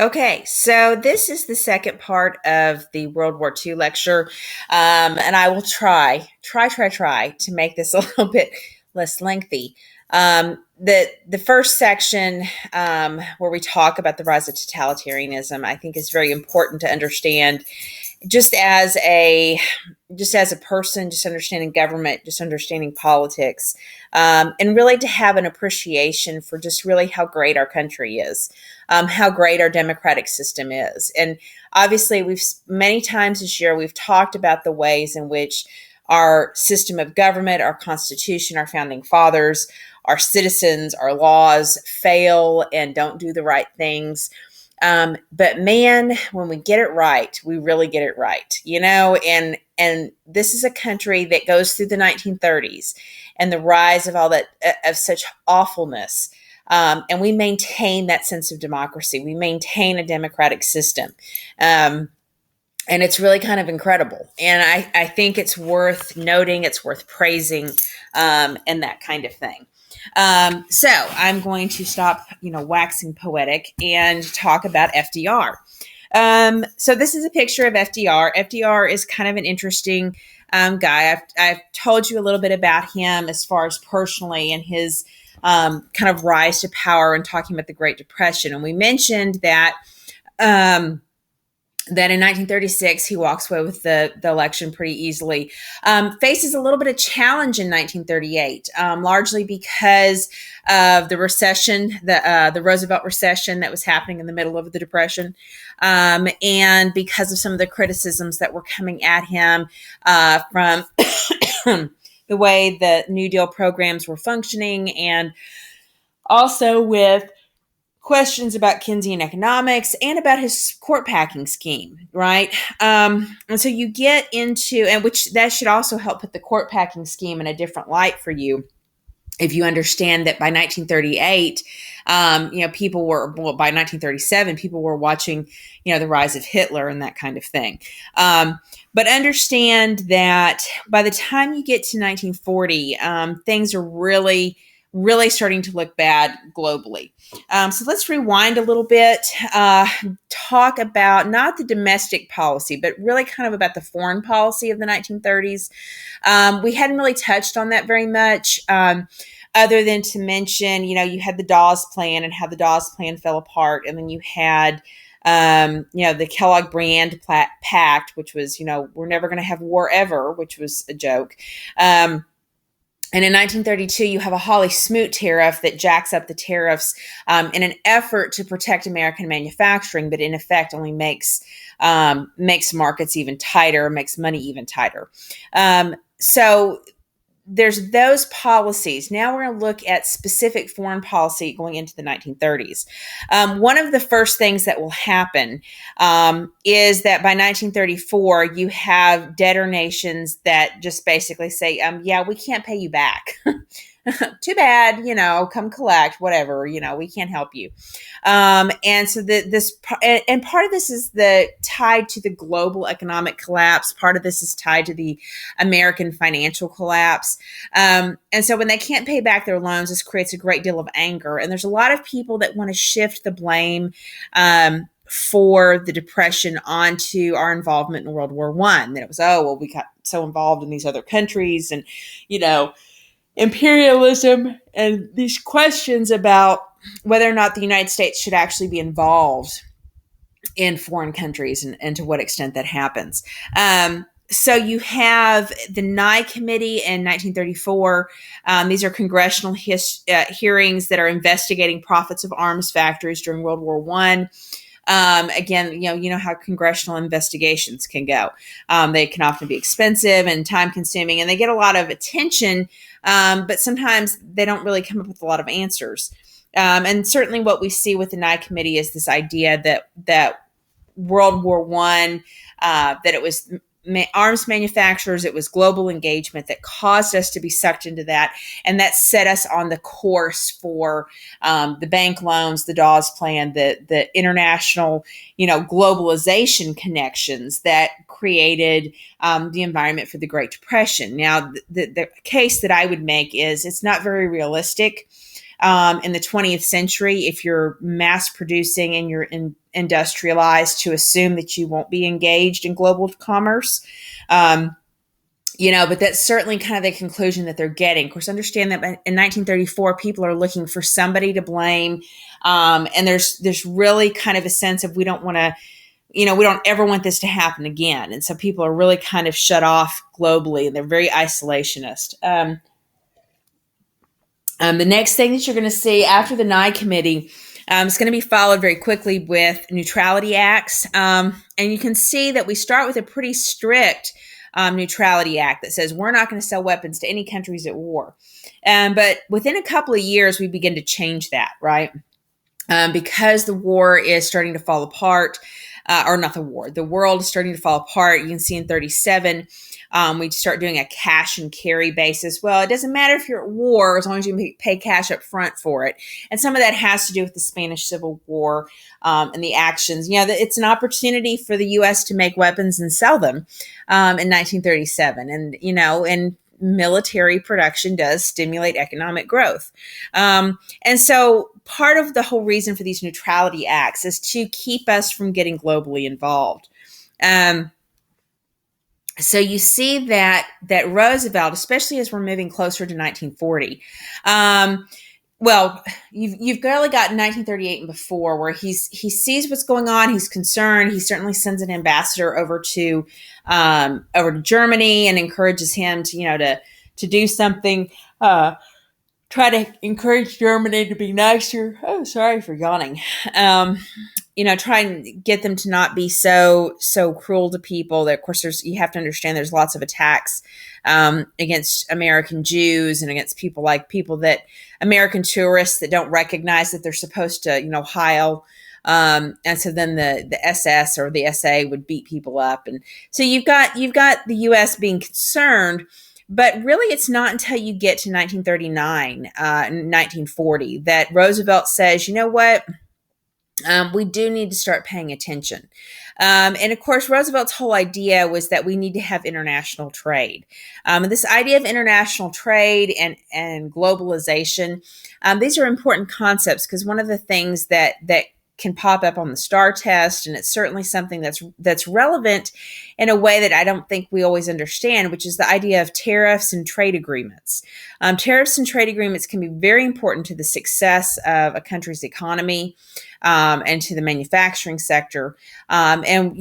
Okay, so this is the second part of the World War II lecture, and I will try to make this a little bit less lengthy. The first section where we talk about the rise of totalitarianism, I think, is very important to understand just as a person, just understanding government, just understanding politics, and really to have an appreciation for just really how great our country is, how great our democratic system is. And obviously, we've many times this year we've talked about the ways in which our system of government, our Constitution, our founding fathers, our citizens, our laws fail and don't do the right things. But man, when we get it right, we really get it right, and this is a country that goes through the 1930s and the rise of all that, of such awfulness. And we maintain that sense of democracy. We maintain a democratic system. And it's really kind of incredible. And I think it's worth noting, it's worth praising, and that kind of thing. So I'm going to stop, waxing poetic and talk about FDR. So this is a picture of FDR. FDR is kind of an interesting guy. I've told you a little bit about him as far as personally and his kind of rise to power and talking about the Great Depression. And we mentioned that that in 1936, he walks away with the election pretty easily. Faces a little bit of challenge in 1938, largely because of the recession, the Roosevelt recession that was happening in the middle of the Depression, and because of some of the criticisms that were coming at him from the way the New Deal programs were functioning, and also with questions about Keynesian economics and about his court packing scheme, right? And so you get into, and which that should also help put the court packing scheme in a different light for you. If you understand that by 1938, people were, by 1937, people were watching, the rise of Hitler and that kind of thing. But understand that by the time you get to 1940, things are really starting to look bad globally. So let's rewind a little bit, talk about not the domestic policy, but really kind of about the foreign policy of the 1930s. We hadn't really touched on that very much, other than to mention, you had the Dawes Plan and how the Dawes Plan fell apart. And then you had, the Kellogg-Briand Pact, which was, we're never going to have war ever, which was a joke. And in 1932, you have a Hawley-Smoot tariff that jacks up the tariffs in an effort to protect American manufacturing, but in effect only makes markets even tighter, makes money even tighter. So there's those policies. Now we're going to look at specific foreign policy going into the 1930s. One of the first things that will happen is that by 1934, you have debtor nations that just basically say, yeah, we can't pay you back. Too bad, come collect, whatever, we can't help you. And so and part of this is tied to the global economic collapse. Part of this is tied to the American financial collapse. And so when they can't pay back their loans, this creates a great deal of anger. And there's a lot of people that want to shift the blame, for the Depression onto our involvement in World War I. That it was, we got so involved in these other countries and, imperialism and these questions about whether or not the United States should actually be involved in foreign countries and to what extent that happens. So you have the Nye Committee in 1934. These are congressional hearings that are investigating profits of arms factories during World War I. Again, you know how congressional investigations can go. They can often be expensive and time consuming, and they get a lot of attention, but sometimes they don't really come up with a lot of answers. And certainly what we see with the Nye Committee is this idea that World War I, that it was arms manufacturers, it was global engagement that caused us to be sucked into that. And that set us on the course for the bank loans, the Dawes Plan, the international, globalization connections that created the environment for the Great Depression. Now, the case that I would make is it's not very realistic in the 20th century if you're mass producing and you're industrialized to assume that you won't be engaged in global commerce. But that's certainly kind of the conclusion that they're getting. Of course, understand that in 1934, people are looking for somebody to blame. And there's really kind of a sense of we don't want to, we don't ever want this to happen again. And so people are really kind of shut off globally, and they're very isolationist. The next thing that you're going to see after the Nye Committee is going to be followed very quickly with neutrality acts. And you can see that we start with a pretty strict neutrality act that says we're not going to sell weapons to any countries at war. But within a couple of years, we begin to change that, right? Because the war is starting to fall apart, or not the war, the world is starting to fall apart. You can see in 37, we start doing a cash and carry basis. Well, it doesn't matter if you're at war as long as you pay cash up front for it. And some of that has to do with the Spanish Civil War and the actions. It's an opportunity for the U.S. to make weapons and sell them in 1937. And military production does stimulate economic growth. And so part of the whole reason for these neutrality acts is to keep us from getting globally involved. So you see that Roosevelt, especially as we're moving closer to 1940, you've barely got 1938 and before where he sees what's going on. He's concerned. He certainly sends an ambassador over to Germany and encourages him to do something. Try to encourage Germany to be nicer. Oh, sorry for yawning. Try and get them to not be so cruel to people. That, of course, you have to understand there's lots of attacks against American Jews and against people that American tourists that don't recognize that they're supposed to, heil. And so then the SS or the SA would beat people up. And so you've got the U.S. being concerned. But really, it's not until you get to 1939, 1940, that Roosevelt says, you know what, we do need to start paying attention. And of course, Roosevelt's whole idea was that we need to have international trade. And this idea of international trade and globalization, these are important concepts because one of the things that can pop up on the STAR test, and it's certainly something that's relevant in a way that I don't think we always understand, which is the idea of tariffs and trade agreements. Tariffs and trade agreements can be very important to the success of a country's economy and to the manufacturing sector. And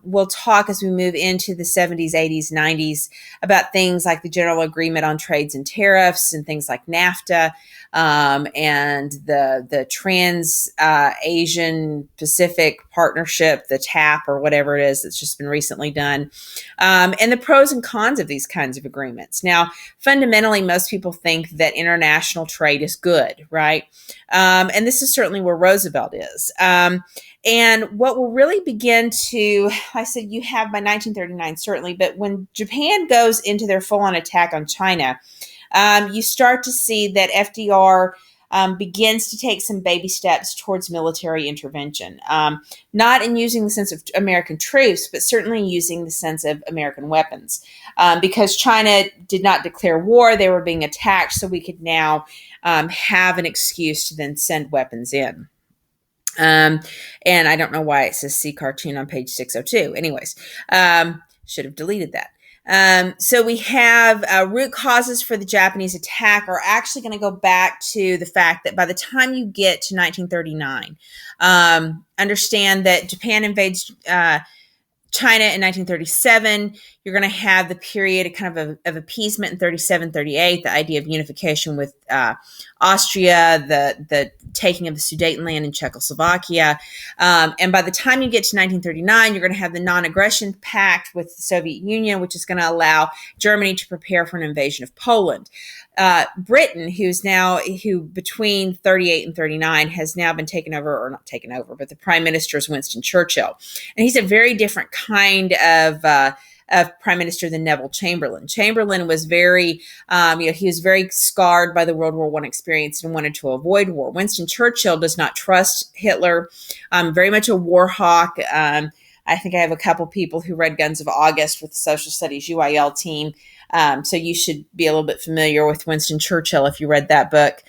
we'll talk as we move into the 70s, 80s, 90s about things like the General Agreement on Trades and Tariffs and things like NAFTA. And the Trans-Asian Pacific Partnership, the TAP or whatever it is that's just been recently done, and the pros and cons of these kinds of agreements. Now, fundamentally, most people think that international trade is good, right? And this is certainly where Roosevelt is. And what will really begin to, I said you have by 1939, certainly, but when Japan goes into their full-on attack on China, you start to see that FDR begins to take some baby steps towards military intervention, not in using the sense of American troops, but certainly using the sense of American weapons. Because China did not declare war, they were being attacked, so we could now have an excuse to then send weapons in. And I don't know why it says see cartoon on page 602. Anyways, should have deleted that. So we have root causes for the Japanese attack are actually going to go back to the fact that by the time you get to 1939, understand that Japan invades China in 1937. You're going to have the period of appeasement in 37, 38, the idea of unification with Austria, the taking of the Sudetenland in Czechoslovakia. And by the time you get to 1939, you're going to have the non-aggression pact with the Soviet Union, which is going to allow Germany to prepare for an invasion of Poland. Britain, who between 38 and 39 has now been taken over, or not taken over, but the prime minister is Winston Churchill. And he's a very different kind of prime minister than Neville Chamberlain. Chamberlain was he was very scarred by the World War I experience and wanted to avoid war. Winston Churchill does not trust Hitler, very much a war hawk. I think I have a couple people who read Guns of August with the Social Studies UIL team. So you should be a little bit familiar with Winston Churchill if you read that book.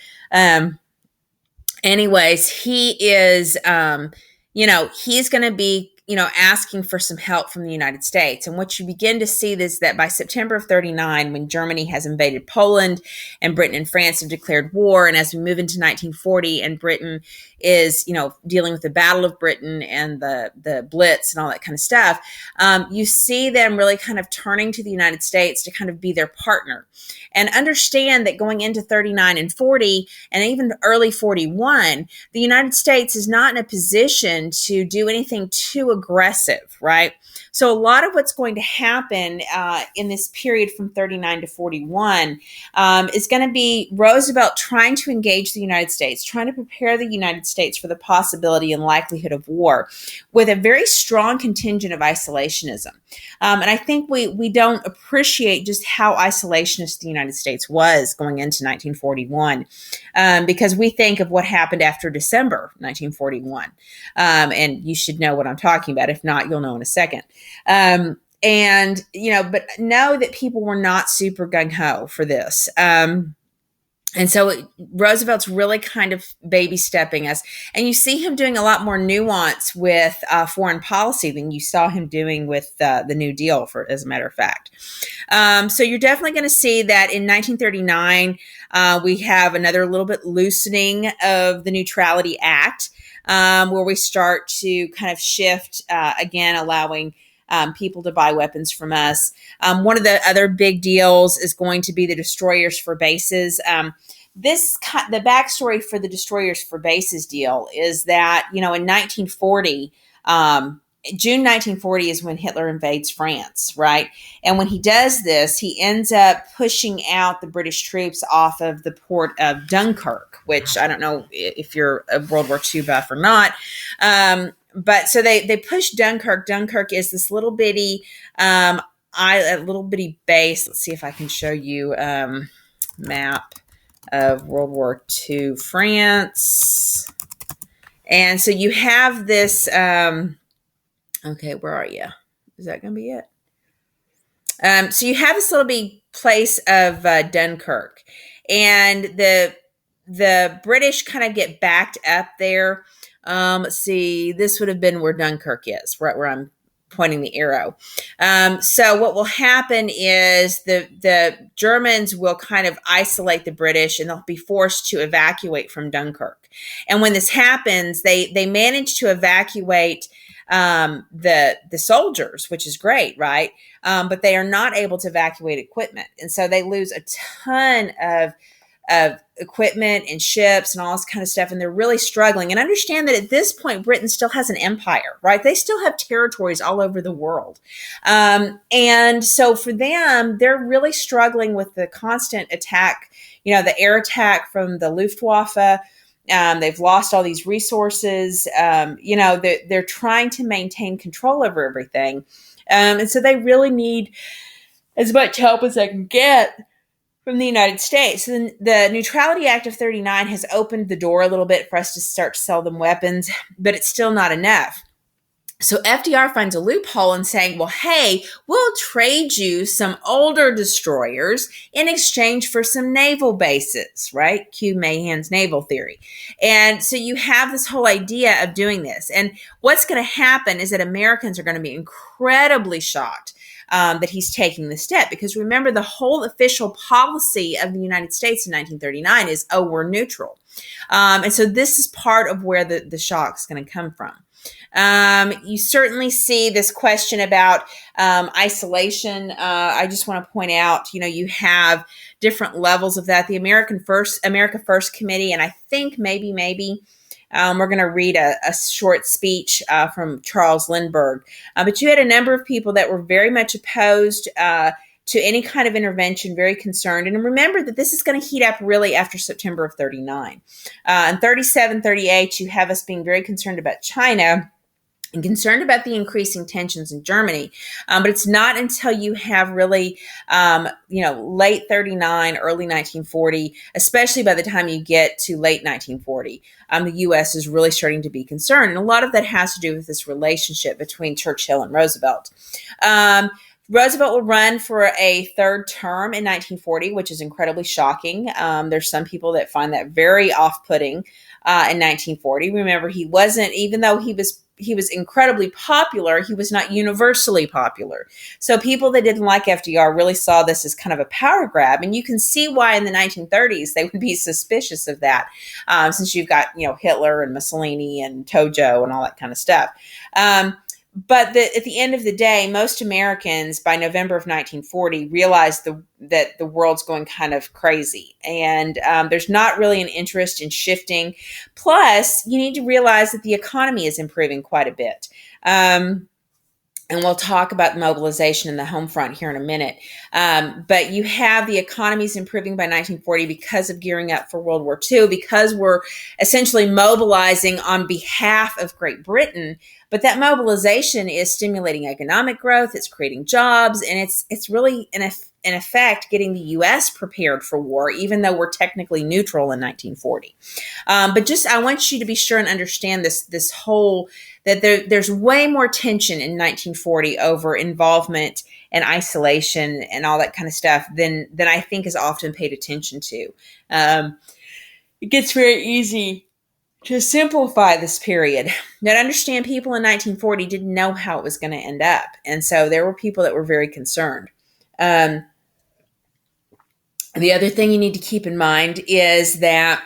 anyways, he is, he's going to be, asking for some help from the United States. And what you begin to see is that by September of 39, when Germany has invaded Poland and Britain and France have declared war, and as we move into 1940 and Britain is, dealing with the Battle of Britain and the Blitz and all that kind of stuff, you see them really kind of turning to the United States to kind of be their partner. And understand that going into 39 and 40 and even early 41, the United States is not in a position to do anything too aggressive, right? So a lot of what's going to happen in this period from 39 to 41 is going to be Roosevelt trying to engage the United States, trying to prepare the United States for the possibility and likelihood of war with a very strong contingent of isolationism. And I think we don't appreciate just how isolationist the United States was going into 1941 because we think of what happened after December 1941. And you should know what I'm talking about. If not, you'll know in a second. But know that people were not super gung-ho for this. And so Roosevelt's really kind of baby stepping us. And you see him doing a lot more nuance with foreign policy than you saw him doing with the New Deal, as a matter of fact. So you're definitely going to see that in 1939, we have another little bit loosening of the Neutrality Act, where we start to kind of shift, again, allowing people to buy weapons from us. One of the other big deals is going to be the destroyers for bases. The backstory for the destroyers for bases deal is that, in 1940, June 1940 is when Hitler invades France, right? And when he does this, he ends up pushing out the British troops off of the port of Dunkirk, which I don't know if you're a World War II buff or not. But so they push Dunkirk. Dunkirk is this little bitty, little bitty base. Let's see if I can show you map of World War II France. And so you have this. Okay, where are you? Is that going to be it? So you have this little bitty place of Dunkirk, and the British kind of get backed up there. Let's see, this would have been where Dunkirk is, right where I'm pointing the arrow. So what will happen is the Germans will kind of isolate the British and they'll be forced to evacuate from Dunkirk. And when this happens, they manage to evacuate the soldiers, which is great, right? But they are not able to evacuate equipment. And so they lose a ton of equipment and ships and all this kind of stuff. And they're really struggling. And understand that at this point, Britain still has an empire, right? They still have territories all over the world. And so for them, they're really struggling with the constant attack, the air attack from the Luftwaffe. They've lost all these resources. They're trying to maintain control over everything. And so they really need as much help as they can get from the United States. So the Neutrality Act of 39 has opened the door a little bit for us to start to sell them weapons, but it's still not enough. So FDR finds a loophole in saying, well, hey, we'll trade you some older destroyers in exchange for some naval bases, right? Cue Mahan's naval theory. And so you have this whole idea of doing this. And what's going to happen is that Americans are going to be incredibly shocked that he's taking this step. Because remember, the whole official policy of the United States in 1939 is, we're neutral. And so this is part of where the shock is going to come from. You certainly see this question about isolation. I just want to point out, you have different levels of that. The America First Committee, and I think maybe we're going to read a short speech from Charles Lindbergh. But you had a number of people that were very much opposed to any kind of intervention, very concerned. And remember that this is going to heat up really after September of 39. In 37, 38, you have us being very concerned about China and concerned about the increasing tensions in Germany. But it's not until you have really, late 39, early 1940, especially by the time you get to late 1940, the U.S. is really starting to be concerned. And a lot of that has to do with this relationship between Churchill and Roosevelt. Roosevelt will run for a third term in 1940, which is incredibly shocking. There's some people that find that very off-putting in 1940. Remember, he wasn't, even though he was incredibly popular, he was not universally popular. So people that didn't like FDR really saw this as kind of a power grab, and you can see why in the 1930s they would be suspicious of that, since you've got Hitler and Mussolini and Tojo and all that kind of stuff. But at the end of the day, most Americans by November of 1940 realized that the world's going kind of crazy, and there's not really an interest in shifting. Plus, you need to realize that the economy is improving quite a bit. And we'll talk about mobilization in the home front here in a minute. But you have the economies improving by 1940 because of gearing up for World War II, because we're essentially mobilizing on behalf of Great Britain. But that mobilization is stimulating economic growth, it's creating jobs, and it's really, in effect, getting the U.S. prepared for war, even though we're technically neutral in 1940. But just, I want you to be sure and understand this whole, that there's way more tension in 1940 over involvement and isolation and all that kind of stuff than I think is often paid attention to. It gets very easy to simplify this period. Now, to understand, people in 1940 didn't know how it was going to end up. And so there were people that were very concerned. The other thing you need to keep in mind is that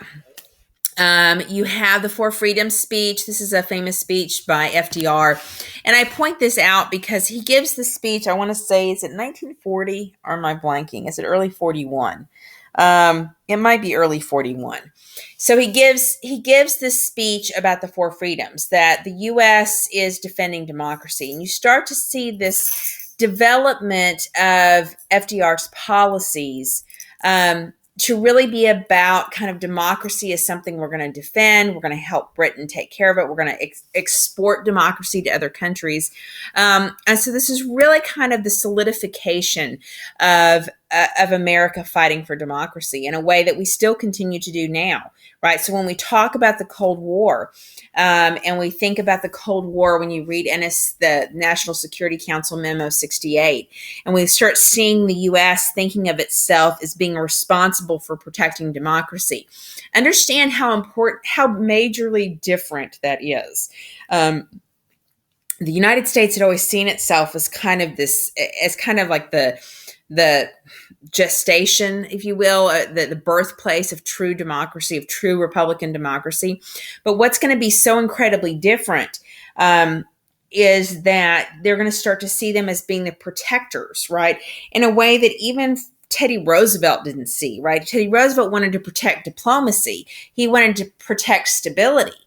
you have the Four Freedoms speech. This is a famous speech by FDR. And I point this out because he gives the speech, I want to say, is it 1940 or am I blanking? Is it early 41? It might be early 41. So he gives this speech about the Four Freedoms, that the U.S. is defending democracy. And you start to see this development of FDR's policies to really be about kind of democracy as something we're going to defend. We're going to help Britain take care of it. We're going to export democracy to other countries. And so this is really kind of the solidification of America fighting for democracy in a way that we still continue to do now, right? So when we talk about the Cold War, and we think about the Cold War, when you read the National Security Council Memo 68, and we start seeing the U.S. thinking of itself as being responsible for protecting democracy, understand how important, how majorly different that is. The United States had always seen itself as kind of like the gestation, if you will, the birthplace of true democracy, of true Republican democracy. But what's going to be so incredibly different is that they're going to start to see them as being the protectors, right? In a way that even Teddy Roosevelt didn't see, right? Teddy Roosevelt wanted to protect diplomacy. He wanted to protect stability.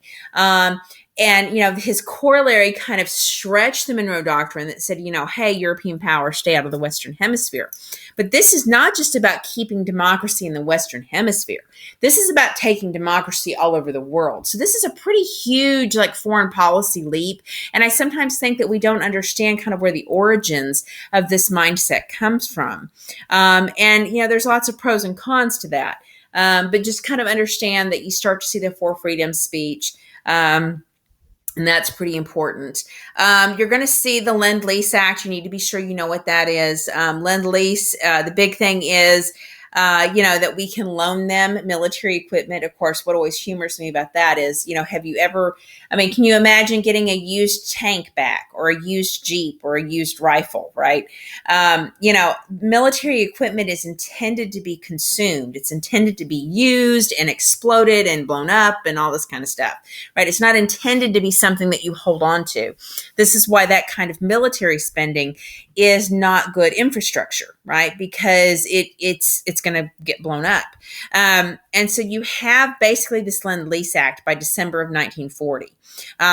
And, his corollary kind of stretched the Monroe Doctrine that said, hey, European powers, stay out of the Western Hemisphere. But this is not just about keeping democracy in the Western Hemisphere. This is about taking democracy all over the world. So this is a pretty huge, foreign policy leap. And I sometimes think that we don't understand kind of where the origins of this mindset comes from. There's lots of pros and cons to that. But just kind of understand that you start to see the Four Freedoms speech. And that's pretty important. You're going to see the Lend-Lease Act. You need to be sure you know what that is. Lend-Lease, the big thing is, that we can loan them military equipment. Of course, what always humors me about that is, have you ever, can you imagine getting a used tank back or a used Jeep or a used rifle, right? Military equipment is intended to be consumed. It's intended to be used and exploded and blown up and all this kind of stuff, right? It's not intended to be something that you hold on to. This is why that kind of military spending is not good infrastructure, right? Because it's going to get blown up. And so you have basically this Lend-Lease Act by December of 1940.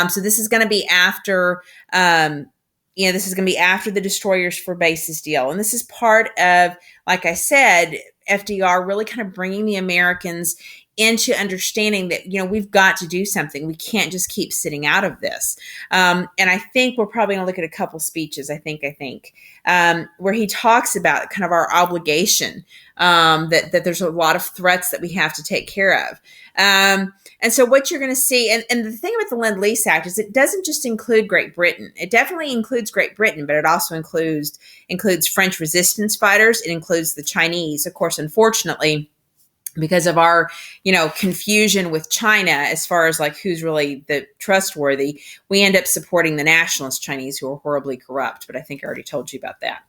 So this is going to be after, this is going to be after the Destroyers for Bases deal. And this is part of, like I said, FDR really kind of bringing the Americans into understanding that, we've got to do something. We can't just keep sitting out of this. And I think we're probably going to look at a couple speeches, I think, where he talks about kind of our obligation, that there's a lot of threats that we have to take care of. And so what you're going to see, and the thing about the Lend-Lease Act is it doesn't just include Great Britain. It definitely includes Great Britain, but it also includes French resistance fighters. It includes the Chinese. Of course, unfortunately, because of our, confusion with China as far as like who's really the trustworthy, we end up supporting the nationalist Chinese, who are horribly corrupt. But I think I already told you about that.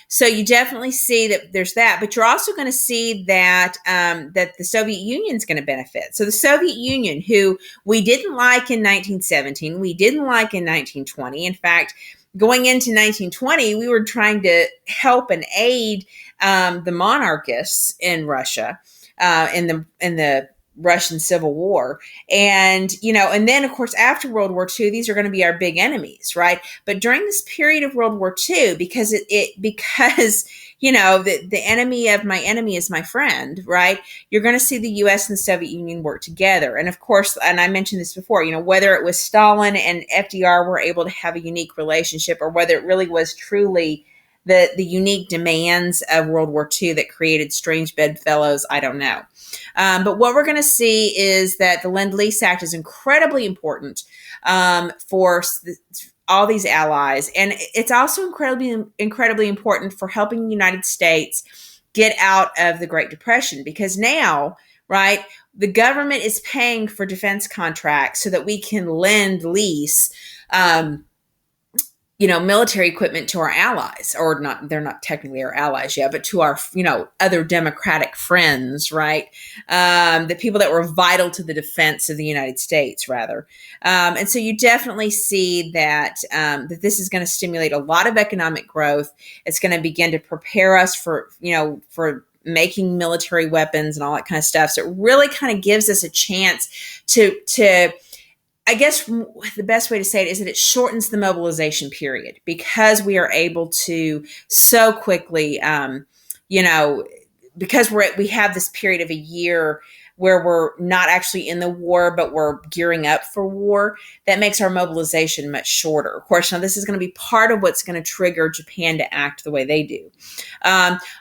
So you definitely see that there's that, but you're also going to see that that the Soviet Union is going to benefit. So the Soviet Union, who we didn't like in 1917, we didn't like in 1920. In fact, going into 1920, we were trying to help and aid the monarchists in Russia, in the Russian Civil War, and then of course after World War II, these are going to be our big enemies, right? But during this period of World War II, because the enemy of my enemy is my friend, right? You're going to see the U.S. and the Soviet Union work together, and of course, and I mentioned this before, whether it was Stalin and FDR were able to have a unique relationship, or whether it really was truly the unique demands of World War II that created strange bedfellows, I don't know. But what we're going to see is that the Lend-Lease Act is incredibly important for all these allies. And it's also incredibly important for helping the United States get out of the Great Depression, because now, right, the government is paying for defense contracts so that we can lease military equipment to our allies, or not, they're not technically our allies yet, but to our, other democratic friends, right? The people that were vital to the defense of the United States, rather. And so you definitely see that, that this is going to stimulate a lot of economic growth. It's going to begin to prepare us for making military weapons and all that kind of stuff. So it really kind of gives us a chance to I guess the best way to say it is that it shortens the mobilization period, because we are able to so quickly, because we have this period of a year where we're not actually in the war, but we're gearing up for war. That makes our mobilization much shorter. Of course, now this is going to be part of what's going to trigger Japan to act the way they do.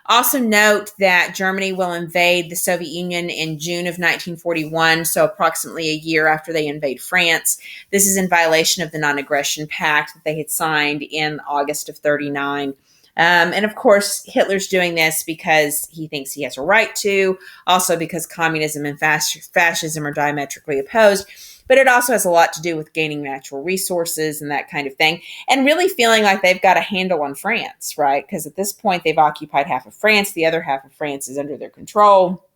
Also note that Germany will invade the Soviet Union in June of 1941, so approximately a year after they invade France. This is in violation of the Non-Aggression Pact that they had signed in August of 1939. And of course, Hitler's doing this because he thinks he has a right to, also because communism and fascism are diametrically opposed. But it also has a lot to do with gaining natural resources and that kind of thing, and really feeling like they've got a handle on France, right? Because at this point, they've occupied half of France. The other half of France is under their control.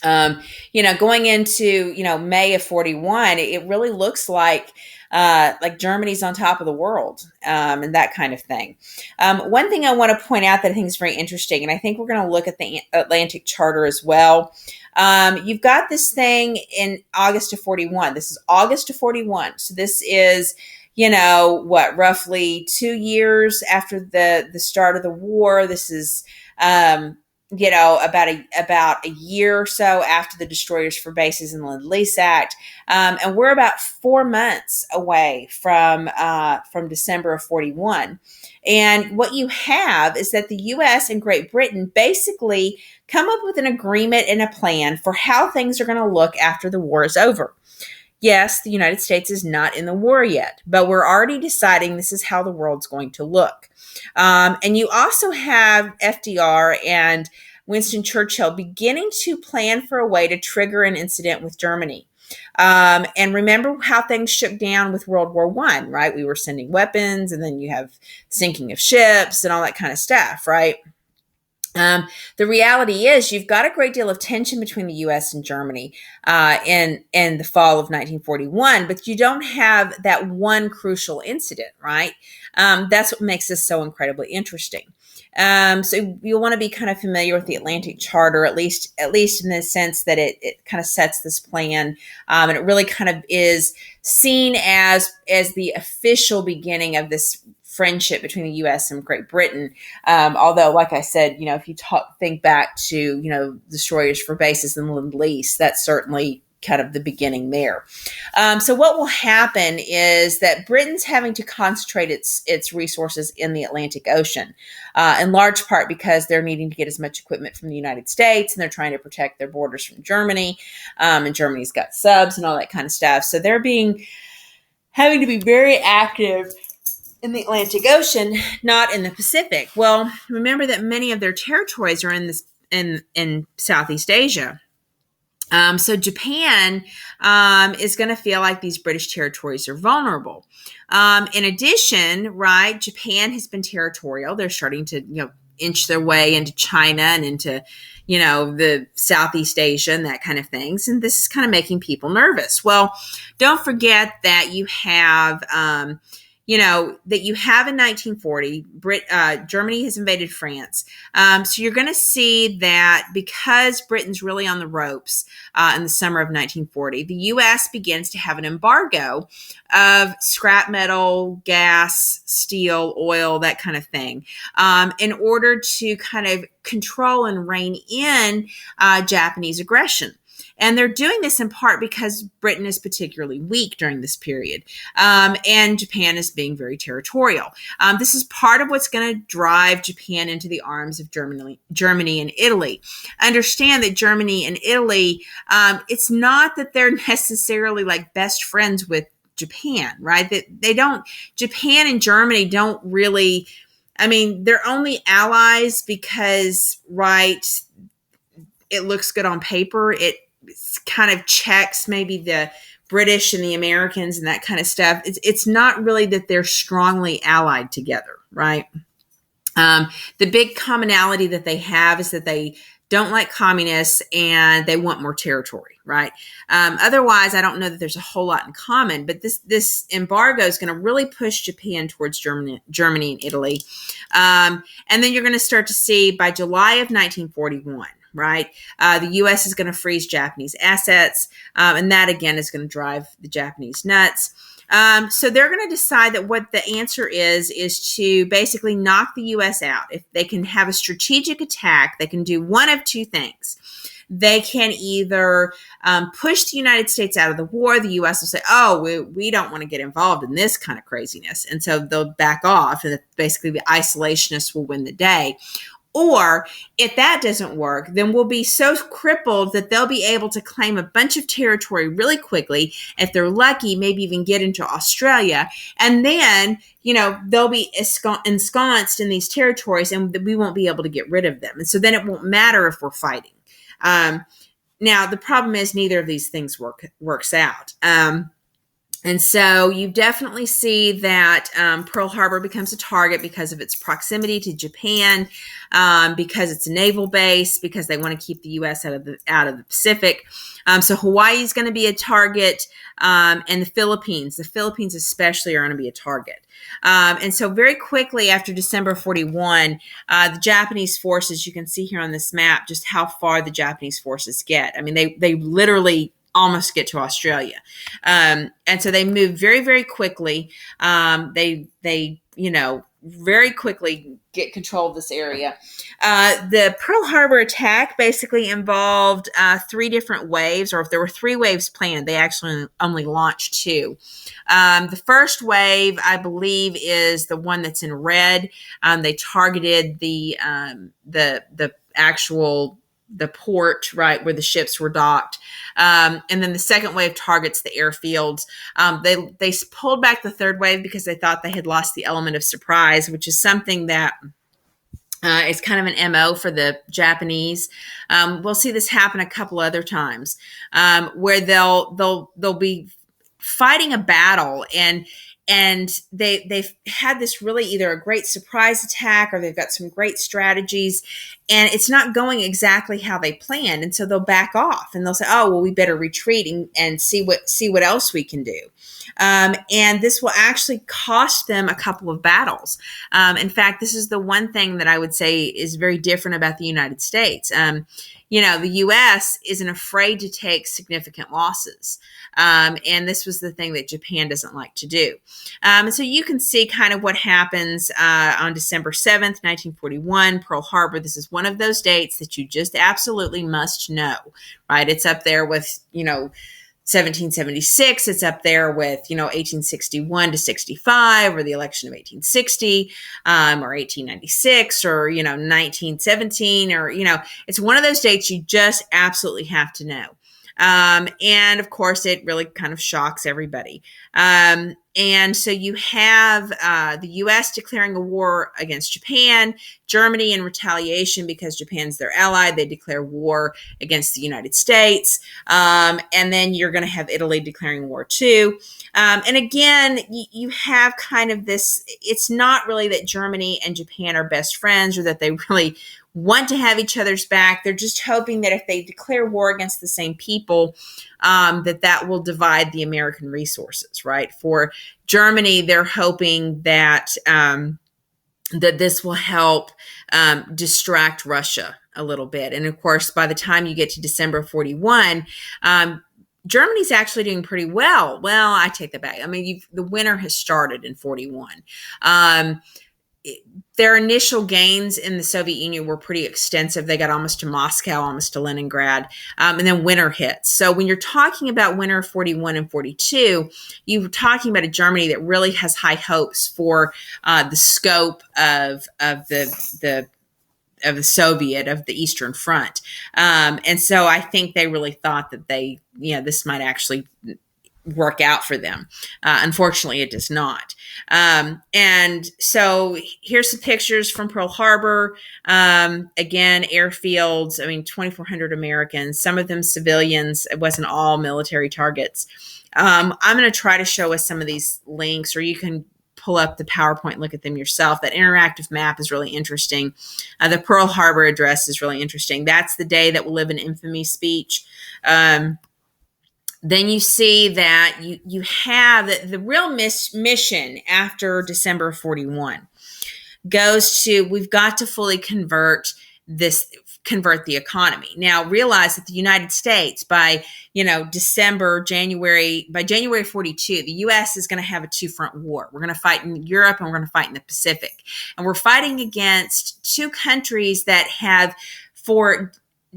Going into, May of 1941, it really looks like Germany's on top of the world, and that kind of thing. One thing I want to point out that I think is very interesting, and I think we're going to look at the Atlantic Charter as well. You've got this thing in August of 1941. This is August of 1941. So this is, roughly 2 years after the start of the war. This is, about a year or so after the Destroyers for Bases and Lend-Lease Act, and we're about 4 months away from December of 1941. And what you have is that the U.S. and Great Britain basically come up with an agreement and a plan for how things are going to look after the war is over. Yes, the United States is not in the war yet, but we're already deciding this is how the world's going to look. And you also have FDR and Winston Churchill beginning to plan for a way to trigger an incident with Germany. And remember how things shook down with World War I, right? We were sending weapons, and then you have sinking of ships and all that kind of stuff, right? The reality is you've got a great deal of tension between the U.S. and Germany in the fall of 1941, but you don't have that one crucial incident, right? That's what makes this so incredibly interesting. So you'll want to be kind of familiar with the Atlantic Charter, at least in the sense that it kind of sets this plan, and it really kind of is seen as the official beginning of this friendship between the U.S. and Great Britain. Although, like I said, if you think back to, destroyers for bases in the Lend-Lease, that's certainly kind of the beginning there. So what will happen is that Britain's having to concentrate its resources in the Atlantic Ocean, in large part because they're needing to get as much equipment from the United States, and they're trying to protect their borders from Germany, and Germany's got subs and all that kind of stuff. So they're having to be very active in the Atlantic Ocean, not in the Pacific. Well, remember that many of their territories are in Southeast Asia. So Japan is going to feel like these British territories are vulnerable. In addition, right, Japan has been territorial. They're starting to, inch their way into China and into, the Southeast Asia and that kind of things. And this is kind of making people nervous. Well, don't forget that you have, that you have in 1940, Germany has invaded France. So you're going to see that because Britain's really on the ropes in the summer of 1940, the U.S. begins to have an embargo of scrap metal, gas, steel, oil, that kind of thing, in order to kind of control and rein in Japanese aggression. And they're doing this in part because Britain is particularly weak during this period, and Japan is being very territorial. This is part of what's going to drive Japan into the arms of Germany and Italy. Understand that Germany and Italy, it's not that they're necessarily like best friends with Japan, right? That Japan and Germany don't really, they're only allies because, right, it looks good on paper. It kind of checks maybe the British and the Americans and that kind of stuff. It's not really that they're strongly allied together, right? The big commonality that they have is that they don't like communists and they want more territory, right? Otherwise, I don't know that there's a whole lot in common, but this embargo is going to really push Japan towards Germany and Italy. And then you're going to start to see by July of 1941, right? The U.S. is going to freeze Japanese assets, and that again is going to drive the Japanese nuts. So they're going to decide that what the answer is to basically knock the U.S. out. If they can have a strategic attack, they can do one of two things. They can either push the United States out of the war. The U.S. will say, oh, we don't want to get involved in this kind of craziness. And so they'll back off, and basically the isolationists will win the day. Or if that doesn't work, then we'll be so crippled that they'll be able to claim a bunch of territory really quickly. If they're lucky, maybe even get into Australia. And then, they'll be ensconced in these territories and we won't be able to get rid of them. And so then it won't matter if we're fighting. Now, the problem is neither of these things works out. And so you definitely see that Pearl Harbor becomes a target because of its proximity to Japan, because it's a naval base, because they want to keep the U.S. out of the Pacific. So Hawaii is going to be a target, and the Philippines especially are going to be a target. And so very quickly after December 41, the Japanese forces, you can see here on this map just how far the Japanese forces get. They literally almost get to Australia. And so they move very, very quickly. They very quickly get control of this area. The Pearl Harbor attack basically involved 3 different waves, or if there were 3 waves planned, they actually only launched 2. The first wave, I believe, is the one that's in red. They targeted the port, right, where the ships were docked. And then the second wave targets the airfields. They pulled back the third wave because they thought they had lost the element of surprise, which is something that is kind of an MO for the Japanese. We'll see this happen a couple other times, where they'll be fighting a battle and they've had this really either a great surprise attack or they've got some great strategies and it's not going exactly how they planned. And so they'll back off and they'll say, oh, well, we better retreat and see what else we can do. And this will actually cost them a couple of battles. In fact, this is the one thing that I would say is very different about the United States. the U.S. isn't afraid to take significant losses. And this was the thing that Japan doesn't like to do. So you can see kind of what happens on December 7th, 1941, Pearl Harbor. This is one of those dates that you just absolutely must know, right? It's up there with, 1776. It's up there with, 1861 to 65, or the election of 1860, or 1896, or, 1917, or, it's one of those dates you just absolutely have to know. And of course, it really kind of shocks everybody. And so you have the U.S. declaring a war against Japan, Germany in retaliation because Japan's their ally. They declare war against the United States. And then you're going to have Italy declaring war too. And again, you have kind of this, it's not really that Germany and Japan are best friends or that they really want to have each other's back. They're just hoping that if they declare war against the same people, that will divide the American resources, right? For Germany, they're hoping that that this will help distract Russia a little bit. And of course, by the time you get to December 41, Germany's actually doing pretty well. Well, I take that back. I mean, the winter has started in 41. Their initial gains in the Soviet Union were pretty extensive. They got almost to Moscow, almost to Leningrad, and then winter hits. So when you're talking about winter of 41 and 42, you're talking about a Germany that really has high hopes for the scope of the Soviet, of the Eastern Front. And so I think they really thought that this might actually work out for them. Unfortunately, it does not. And so here's some pictures from Pearl Harbor. Again, airfields, 2,400 Americans, some of them civilians. It wasn't all military targets. I'm going to try to show us some of these links, or you can pull up the PowerPoint and look at them yourself. That interactive map is really interesting. The Pearl Harbor address is really interesting. That's the day that will live in infamy speech. Then you see that you have the real mission after December 41 goes to, we've got to fully convert the economy. Now realize that the United States by January 42, the U.S. is going to have a two-front war. We're going to fight in Europe and we're going to fight in the Pacific. And we're fighting against two countries that have for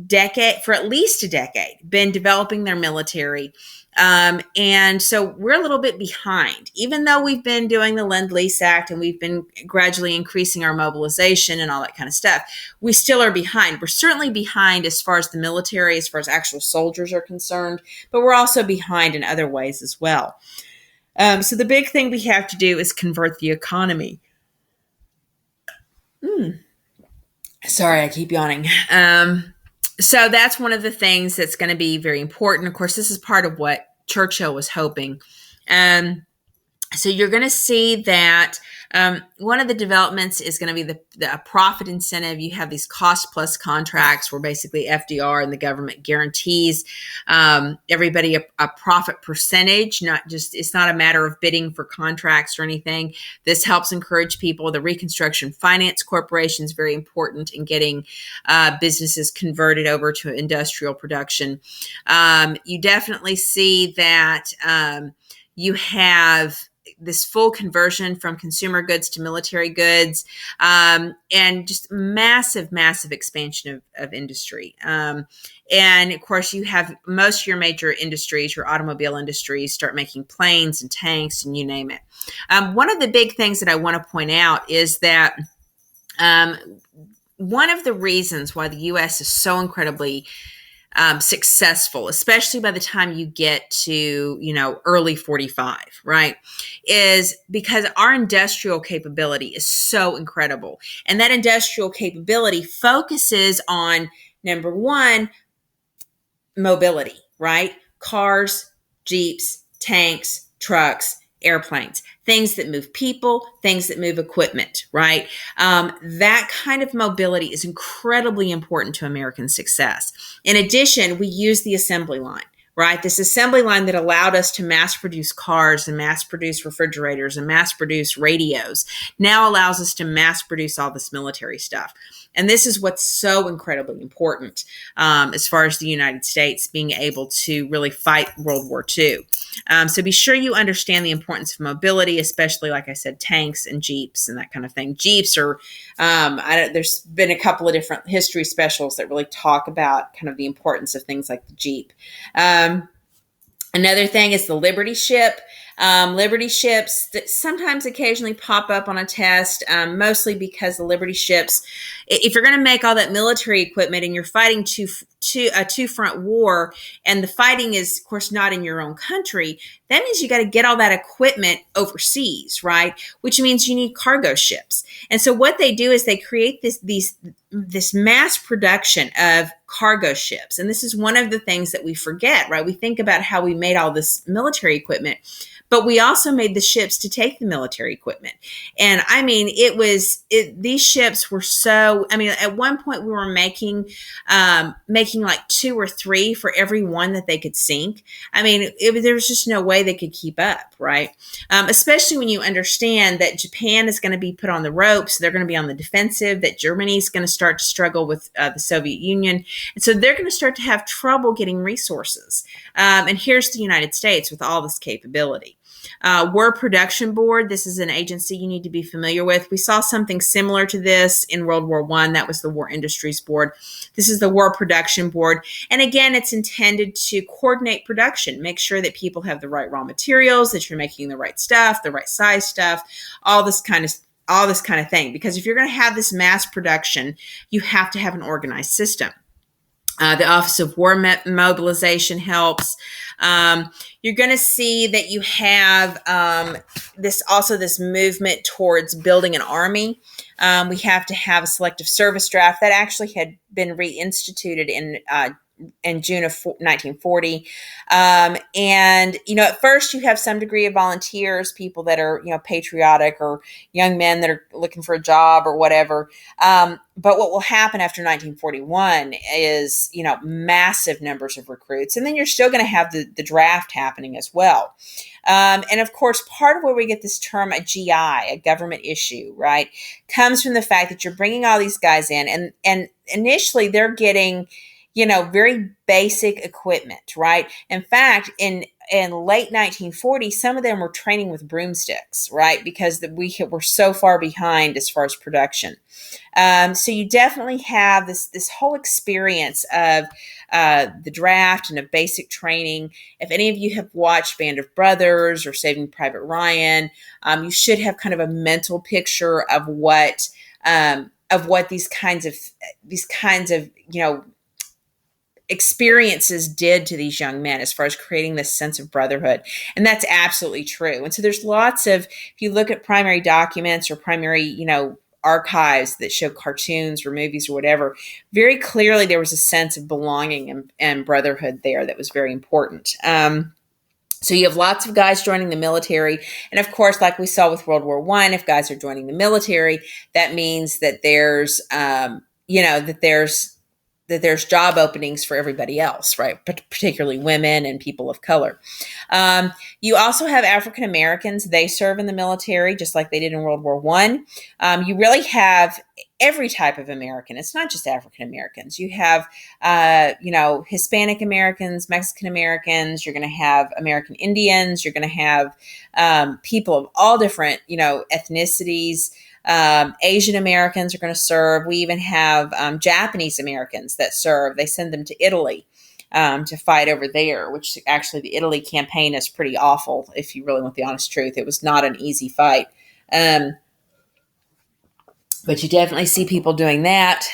at least a decade, been developing their military. And so we're a little bit behind, even though we've been doing the Lend-Lease Act and we've been gradually increasing our mobilization and all that kind of stuff. We still are behind. We're certainly behind as far as the military, as far as actual soldiers are concerned, but we're also behind in other ways as well. So the big thing we have to do is convert the economy. Sorry, I keep yawning. So that's one of the things that's going to be very important. Of course, this is part of what Churchill was hoping. So you're going to see that one of the developments is going to be the profit incentive. You have these cost plus contracts where basically FDR and the government guarantees everybody a profit percentage. It's not a matter of bidding for contracts or anything. This helps encourage people. The Reconstruction Finance Corporation is very important in getting businesses converted over to industrial production. You definitely see that you have this full conversion from consumer goods to military goods, and just massive expansion of industry. And of course, you have most of your major industries, your automobile industries, start making planes and tanks and you name it. One of the big things that I want to point out is that one of the reasons why the U.S. is so incredibly successful, especially by the time you get to, early 45, right, is because our industrial capability is so incredible. And that industrial capability focuses on, number one, mobility, right? Cars, Jeeps, tanks, trucks, airplanes, things that move people, things that move equipment, right? That kind of mobility is incredibly important to American success. In addition, we use the assembly line, right? This assembly line that allowed us to mass produce cars and mass produce refrigerators and mass produce radios now allows us to mass produce all this military stuff. And this is what's so incredibly important as far as the United States being able to really fight World War II. So be sure you understand the importance of mobility, especially, like I said, tanks and Jeeps and that kind of thing. Jeeps are, there's been a couple of different history specials that really talk about kind of the importance of things like the Jeep. Another thing is the Liberty ship. Liberty ships that sometimes occasionally pop up on a test, mostly because the Liberty ships, if you're going to make all that military equipment and you're fighting a two-front war, and the fighting is, of course, not in your own country, that means you got to get all that equipment overseas, right? Which means you need cargo ships. And so what they do is they create this mass production of cargo ships. And this is one of the things that we forget, right? We think about how we made all this military equipment, but we also made the ships to take the military equipment. And I mean, these ships were at one point we were making like 2 or 3 for every one that they could sink. I mean, there was just no way they could keep up, right? Especially when you understand that Japan is going to be put on the ropes. They're going to be on the defensive, that Germany is going to start to struggle with the Soviet Union. And so they're going to start to have trouble getting resources. And here's the United States with all this capability. War Production Board. This is an agency you need to be familiar with. We saw something similar to this in World War I. That was the War Industries Board. This is the War Production Board. And again, it's intended to coordinate production, make sure that people have the right raw materials, that you're making the right stuff, the right size stuff, all this kind of thing. Because if you're going to have this mass production, you have to have an organized system. The Office of War Mobilization helps. You're going to see that you have this movement towards building an army. We have to have a selective service draft that actually had been reinstituted in June of 1940. And, at first you have some degree of volunteers, people that are, patriotic, or young men that are looking for a job or whatever. But what will happen after 1941 is, massive numbers of recruits. And then you're still going to have the draft happening as well. And of course, part of where we get this term, a GI, a government issue, right, comes from the fact that you're bringing all these guys in, and initially they're getting, very basic equipment, right? In fact, in late 1940, some of them were training with broomsticks, right? Because we were so far behind as far as production. So you definitely have this whole experience of the draft and of basic training. If any of you have watched Band of Brothers or Saving Private Ryan, you should have kind of a mental picture of what these kinds of experiences did to these young men as far as creating this sense of brotherhood. And that's absolutely true. And so there's lots of, if you look at primary documents or primary, archives that show cartoons or movies or whatever, very clearly there was a sense of belonging and brotherhood there that was very important. So you have lots of guys joining the military. And of course, like we saw with World War I, if guys are joining the military, that means that there's job openings for everybody else, right? Particularly women and people of color. You also have African Americans. They serve in the military just like they did in World War I. You really have every type of American. It's not just African Americans. You have, Hispanic Americans, Mexican Americans. You're going to have American Indians. You're going to have people of all different, ethnicities. Asian Americans are going to serve. We even have Japanese Americans that serve. They send them to Italy to fight over there, which actually the Italy campaign is pretty awful, if you really want the honest truth. It was not an easy fight. But you definitely see people doing that.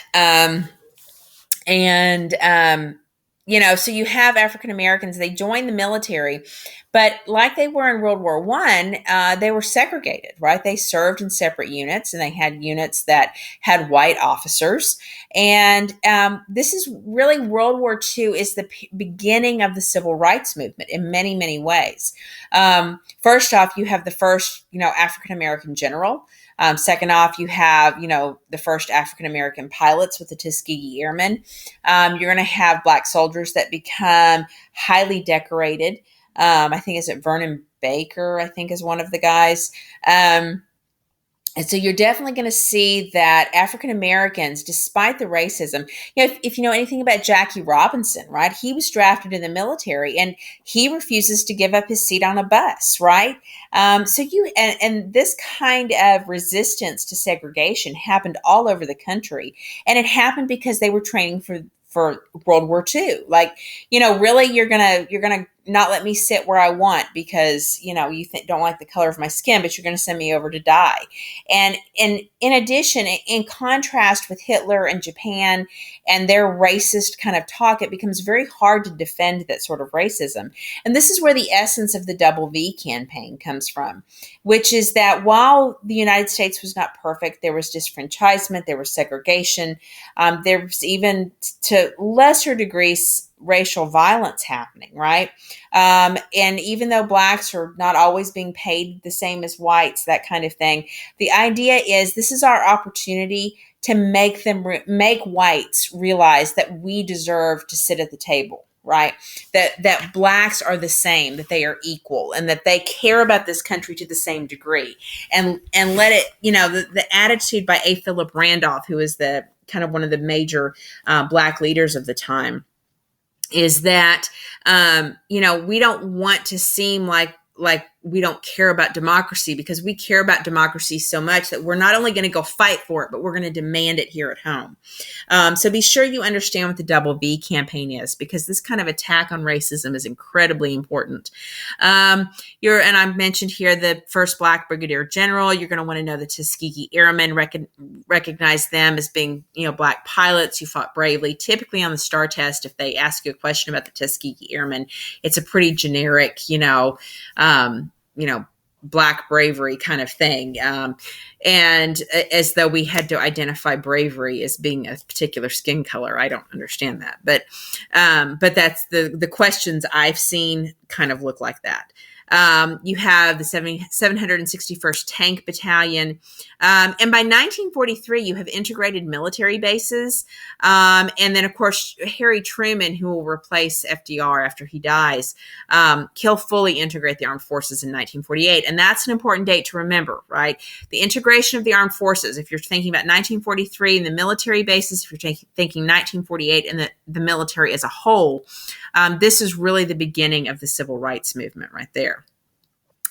So you have African Americans, they join the military, but like they were in World War I, they were segregated, right? They served in separate units, and they had units that had white officers. And this is really, World War II is the beginning of the civil rights movement in many, many ways. First off, you have the first, African American general. Second off, you have, the first African American pilots with the Tuskegee Airmen. You're going to have black soldiers that become highly decorated. I think is it Vernon Baker, I think is one of the guys. And so you're definitely going to see that African Americans, despite the racism, if you know anything about Jackie Robinson, right? He was drafted in the military and he refuses to give up his seat on a bus, right? And this kind of resistance to segregation happened all over the country, and it happened because they were training for World War II. Like, really, you're gonna not let me sit where I want because you don't like the color of my skin, but you're going to send me over to die. And in addition, in contrast with Hitler and Japan and their racist kind of talk, it becomes very hard to defend that sort of racism. And this is where the essence of the WW campaign comes from, which is that while the United States was not perfect, there was disfranchisement, there was segregation, there was even to lesser degrees racial violence happening, right? And even though blacks are not always being paid the same as whites, that kind of thing, the idea is this is our opportunity to make whites realize that we deserve to sit at the table, right? That blacks are the same, that they are equal, and that they care about this country to the same degree. And let it, the attitude by A. Philip Randolph, who is the kind of one of the major black leaders of the time, is that, we don't want to seem like we don't care about democracy, because we care about democracy so much that we're not only going to go fight for it, but we're going to demand it here at home. So be sure you understand what the WW campaign is, because this kind of attack on racism is incredibly important. And I mentioned here the first black brigadier general. You're going to want to know the Tuskegee Airmen, recognize them as being, black pilots who fought bravely. Typically on the STAR test, if they ask you a question about the Tuskegee Airmen, it's a pretty generic, black bravery kind of thing. And as though we had to identify bravery as being a particular skin color. I don't understand that, but that's the questions I've seen kind of look like that. You have the 761st Tank Battalion. And by 1943, you have integrated military bases. And then, of course, Harry Truman, who will replace FDR after he dies, he'll fully integrate the armed forces in 1948. And that's an important date to remember, right? The integration of the armed forces, if you're thinking about 1943 and the military bases, if you're thinking 1948 and the military as a whole, this is really the beginning of the civil rights movement right there.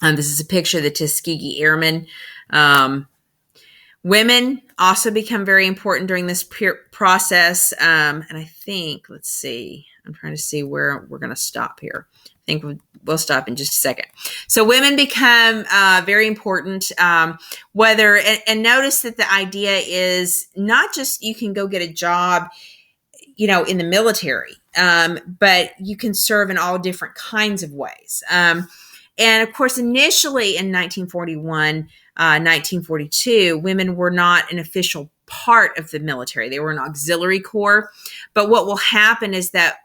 This is a picture of the Tuskegee Airmen. Women also become very important during this process. And I think, let's see, I'm trying to see where we're going to stop here. I think we'll stop in just a second. So women become very important, and notice that the idea is not just you can go get a job, in the military, but you can serve in all different kinds of ways. And of course, initially in 1941, 1942, women were not an official part of the military. They were an auxiliary corps. But what will happen is that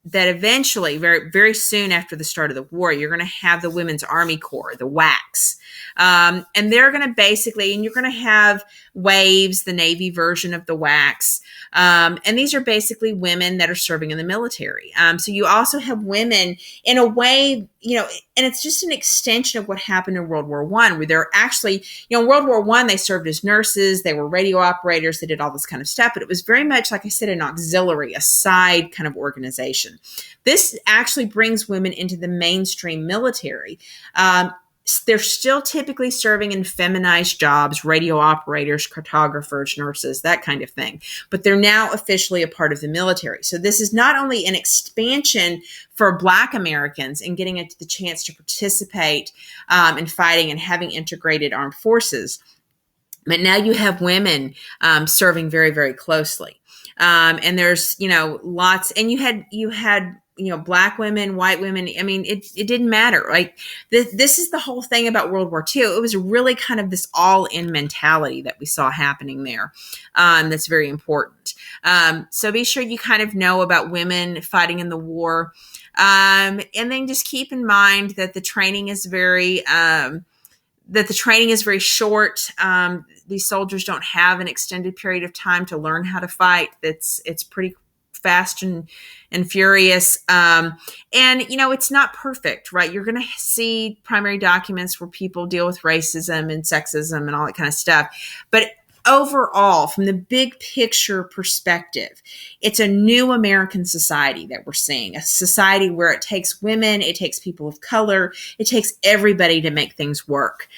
eventually, very, very soon after the start of the war, you're going to have the Women's Army Corps, the WACs. And they're going to basically, and you're going to have WAVES, the Navy version of the WACs. And these are basically women that are serving in the military. So you also have women in a way, and it's just an extension of what happened in World War I, where they're actually, in World War I, they served as nurses, they were radio operators, they did all this kind of stuff, but it was very much, like I said, an auxiliary, a side kind of organization. This actually brings women into the mainstream military. They're still typically serving in feminized jobs, radio operators, cartographers, nurses, that kind of thing. But they're now officially a part of the military. So this is not only an expansion for Black Americans in getting the chance to participate in fighting and having integrated armed forces, but now you have women serving very, very closely. And there's, lots, and you had Black women, white women. I mean, it didn't matter. Like this is the whole thing about World War II. It was really kind of this all-in mentality that we saw happening there. That's very important. So be sure you kind of know about women fighting in the war. And then just keep in mind that the training is very, that the training is very short. These soldiers don't have an extended period of time to learn how to fight. It's pretty fast and furious. And, it's not perfect, right? You're going to see primary documents where people deal with racism and sexism and all that kind of stuff. But overall, from the big picture perspective, it's a new American society that we're seeing, a society where it takes women, it takes people of color, it takes everybody to make things work.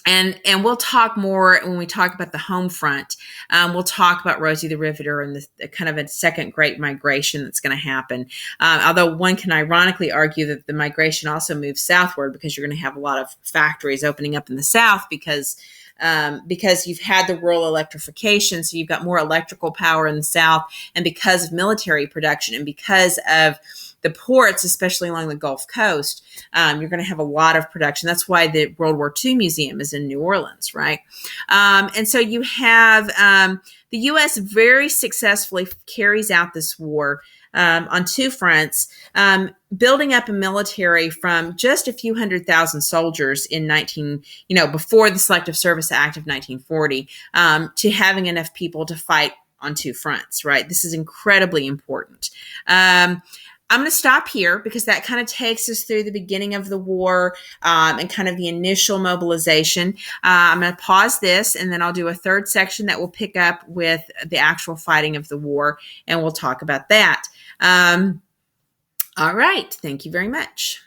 And we'll talk more when we talk about the home front. We'll talk about Rosie the Riveter and the kind of a second great migration that's going to happen. Although one can ironically argue that the migration also moves southward because you're going to have a lot of factories opening up in the South because you've had the rural electrification. So you've got more electrical power in the South, and because of military production and because of the ports, especially along the Gulf Coast, you're going to have a lot of production. That's why the World War II Museum is in New Orleans, right? And so you have the U.S. very successfully carries out this war on two fronts, building up a military from just a few 100,000 soldiers before the Selective Service Act of 1940, to having enough people to fight on two fronts, right? This is incredibly important. I'm going to stop here because that kind of takes us through the beginning of the war and kind of the initial mobilization. I'm going to pause this, and then I'll do a third section that will pick up with the actual fighting of the war, and we'll talk about that. All right. Thank you very much.